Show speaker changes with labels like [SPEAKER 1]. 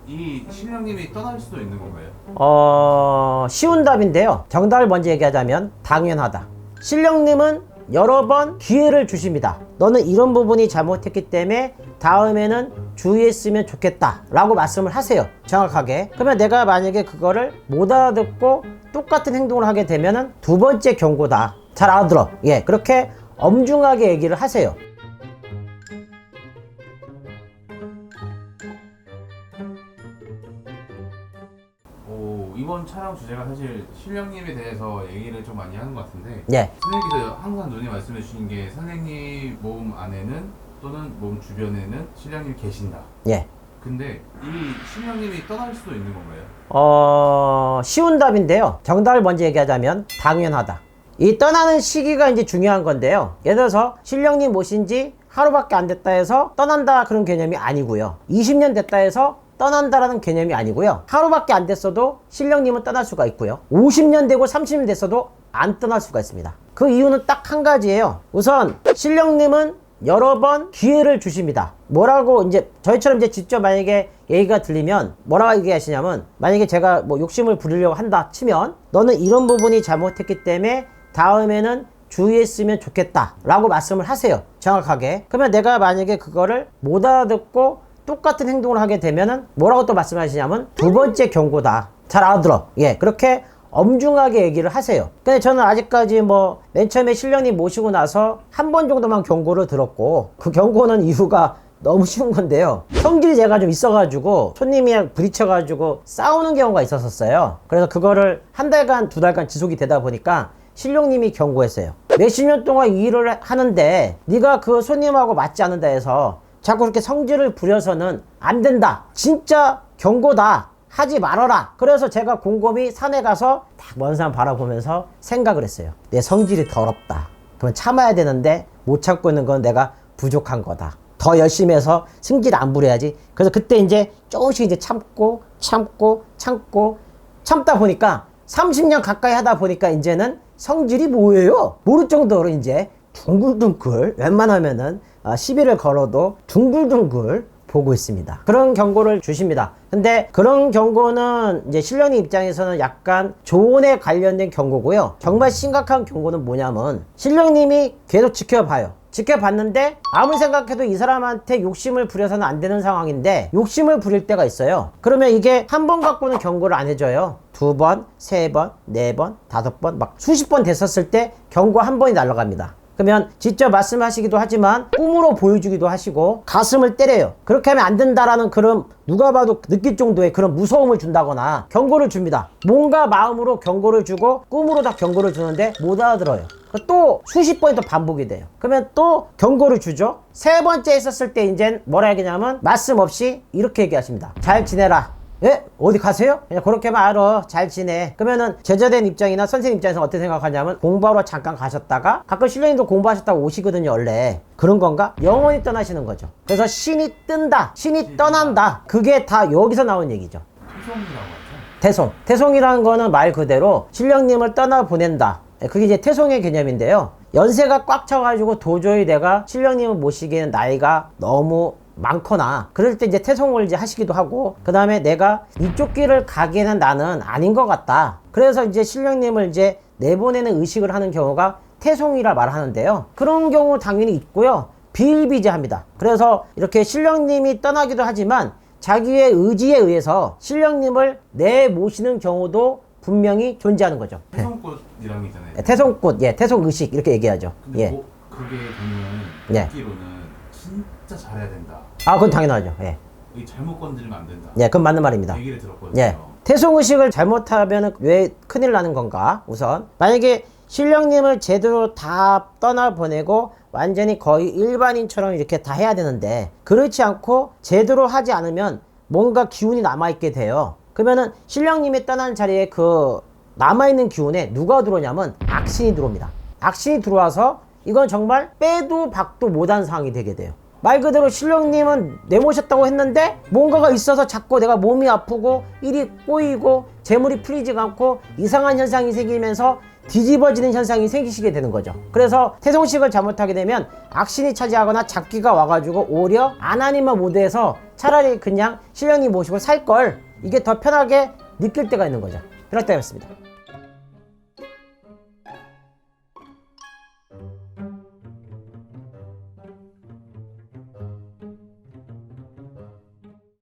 [SPEAKER 1] 이 신령님이 떠날 수도 있는 건가요?
[SPEAKER 2] 쉬운 답인데요. 정답을 먼저 얘기하자면 당연하다. 신령님은 여러 번 기회를 주십니다. 너는 이런 부분이 잘못했기 때문에 다음에는 주의했으면 좋겠다 라고 말씀을 하세요. 정확하게. 그러면 내가 만약에 그거를 못 알아듣고 똑같은 행동을 하게 되면은 두 번째 경고다. 잘 알아들어. 예, 그렇게 엄중하게 얘기를 하세요.
[SPEAKER 1] 이번 촬영 주제가 사실 신령님에 대해서 얘기를 좀 많이 하는 것 같은데,
[SPEAKER 2] 예.
[SPEAKER 1] 선생님께서 항상 누님 말씀해 주신 게 선생님 몸 안에는 또는 몸 주변에는 신령님이 계신다.
[SPEAKER 2] 예.
[SPEAKER 1] 근데 이 신령님이 떠날 수도 있는 건가요?
[SPEAKER 2] 쉬운 답인데요. 정답을 먼저 얘기하자면 당연하다. 이 떠나는 시기가 이제 중요한 건데요. 예를 들어서 신령님 모신 지 하루밖에 안 됐다 해서 떠난다 그런 개념이 아니고요. 20년 됐다 해서 떠난다라는 개념이 아니고요. 하루밖에 안 됐어도 신령님은 떠날 수가 있고요. 50년 되고 30년 됐어도 안 떠날 수가 있습니다. 그 이유는 딱 한 가지예요. 우선 신령님은 여러 번 기회를 주십니다. 뭐라고 이제 저희처럼 이제 직접 만약에 얘기가 들리면 뭐라고 얘기하시냐면, 만약에 제가 뭐 욕심을 부리려고 한다 치면 너는 이런 부분이 잘못했기 때문에 다음에는 주의했으면 좋겠다 라고 말씀을 하세요. 정확하게. 그러면 내가 만약에 그거를 못 알아듣고 똑같은 행동을 하게 되면은 뭐라고 또 말씀하시냐면 두 번째 경고다. 잘 알아들어. 예, 그렇게 엄중하게 얘기를 하세요. 근데 저는 아직까지 뭐 맨 처음에 신령님 모시고 나서 한 번 정도만 경고를 들었고, 그 경고는 이유가 너무 쉬운 건데요. 성질이 제가 좀 있어가지고 손님이랑 부딪혀가지고 싸우는 경우가 있었어요. 그래서 그거를 한 달간 두 달간 지속이 되다 보니까 신령님이 경고했어요. 몇십 년 동안 이 일을 하는데 네가 그 손님하고 맞지 않는다 해서 자꾸 그렇게 성질을 부려서는 안 된다. 진짜 경고다. 하지 말아라. 그래서 제가 곰곰이 산에 가서 딱 먼 산 바라보면서 생각을 했어요. 내 성질이 더럽다. 그러면 참아야 되는데 못 참고 있는 건 내가 부족한 거다. 더 열심히 해서 성질 안 부려야지. 그래서 그때 이제 조금씩 이제 참고 참다 보니까 30년 가까이 하다 보니까 이제는 성질이 뭐예요? 모를 정도로 이제 둥글둥글, 웬만하면은 시비를 걸어도 둥글둥글 보고 있습니다. 그런 경고를 주십니다. 근데 그런 경고는 이제 신령님 입장에서는 약간 조언에 관련된 경고고요. 정말 심각한 경고는 뭐냐면 신령님이 계속 지켜봐요. 지켜봤는데 아무리 생각해도 이 사람한테 욕심을 부려서는 안 되는 상황인데 욕심을 부릴 때가 있어요. 그러면 이게 한 번 갖고는 경고를 안 해줘요. 두 번, 세 번, 네 번, 다섯 번, 막 수십 번 됐었을 때 경고 한 번이 날아갑니다. 그러면 직접 말씀하시기도 하지만 꿈으로 보여주기도 하시고 가슴을 때려요. 그렇게 하면 안 된다라는 그런 누가 봐도 느낄 정도의 그런 무서움을 준다거나 경고를 줍니다. 뭔가 마음으로 경고를 주고 꿈으로 다 경고를 주는데 못 알아들어요. 또 수십 번이 또 반복이 돼요. 그러면 또 경고를 주죠. 세 번째 했었을 때 이제 뭐라 얘기냐면 말씀 없이 이렇게 얘기하십니다. 잘 지내라. 예? 어디 가세요? 그냥 그렇게만 알아. 잘 지내. 그러면은 제자된 입장이나 선생님 입장에서 어떻게 생각하냐면 공부하러 잠깐 가셨다가 가끔 신령님도 공부하셨다고 오시거든요. 원래 그런 건가? 영원히 떠나시는 거죠. 그래서 신이 뜬다, 신이 떠난다. 그게 다 여기서 나온 얘기죠.
[SPEAKER 1] 태송이라고 하죠?
[SPEAKER 2] 태송이라는 거는 말 그대로 신령님을 떠나보낸다. 그게 이제 태송의 개념인데요. 연세가 꽉 차가지고 도저히 내가 신령님을 모시기에는 나이가 너무 많거나 그럴 때 이제 태송을 이제 하시기도 하고, 그 다음에 내가 이쪽 길을 가기에는 나는 아닌 것 같다. 그래서 이제 신령님을 이제 내보내는 의식을 하는 경우가 태송이라 말하는데요. 그런 경우 당연히 있고요. 비일비재합니다. 그래서 이렇게 신령님이 떠나기도 하지만 자기의 의지에 의해서 신령님을 내모시는 경우도 분명히 존재하는 거죠.
[SPEAKER 1] 태송꽃이라는 게 있잖아요.
[SPEAKER 2] 태송꽃, 예, 태송의식 이렇게 얘기하죠.
[SPEAKER 1] 근데
[SPEAKER 2] 예.
[SPEAKER 1] 그게 보면
[SPEAKER 2] 예.
[SPEAKER 1] 듣기로는 진짜 잘해야 된다.
[SPEAKER 2] 그건 당연하죠. 예.
[SPEAKER 1] 이 잘못 건드리면 안 된다.
[SPEAKER 2] 예, 그건 맞는 말입니다.
[SPEAKER 1] 얘기를 들었거든요.
[SPEAKER 2] 예. 태송의식을 잘못하면 왜 큰일 나는 건가? 우선 만약에 신령님을 제대로 다 떠나보내고 완전히 거의 일반인처럼 이렇게 다 해야 되는데 그렇지 않고 제대로 하지 않으면 뭔가 기운이 남아있게 돼요. 그러면은 신령님이 떠난 자리에 그 남아있는 기운에 누가 들어오냐면 악신이 들어옵니다. 악신이 들어와서 이건 정말 빼도 박도 못한 상황이 되게 돼요. 말 그대로 신령님은 내모셨다고 했는데 뭔가가 있어서 자꾸 내가 몸이 아프고 일이 꼬이고 재물이 풀리지가 않고 이상한 현상이 생기면서 뒤집어지는 현상이 생기시게 되는 거죠. 그래서 태송식을 잘못하게 되면 악신이 차지하거나 잡기가 와가지고 오히려 아나니마 모드에서 차라리 그냥 신령님 모시고 살 걸, 이게 더 편하게 느낄 때가 있는 거죠. 그럴 때였습니다.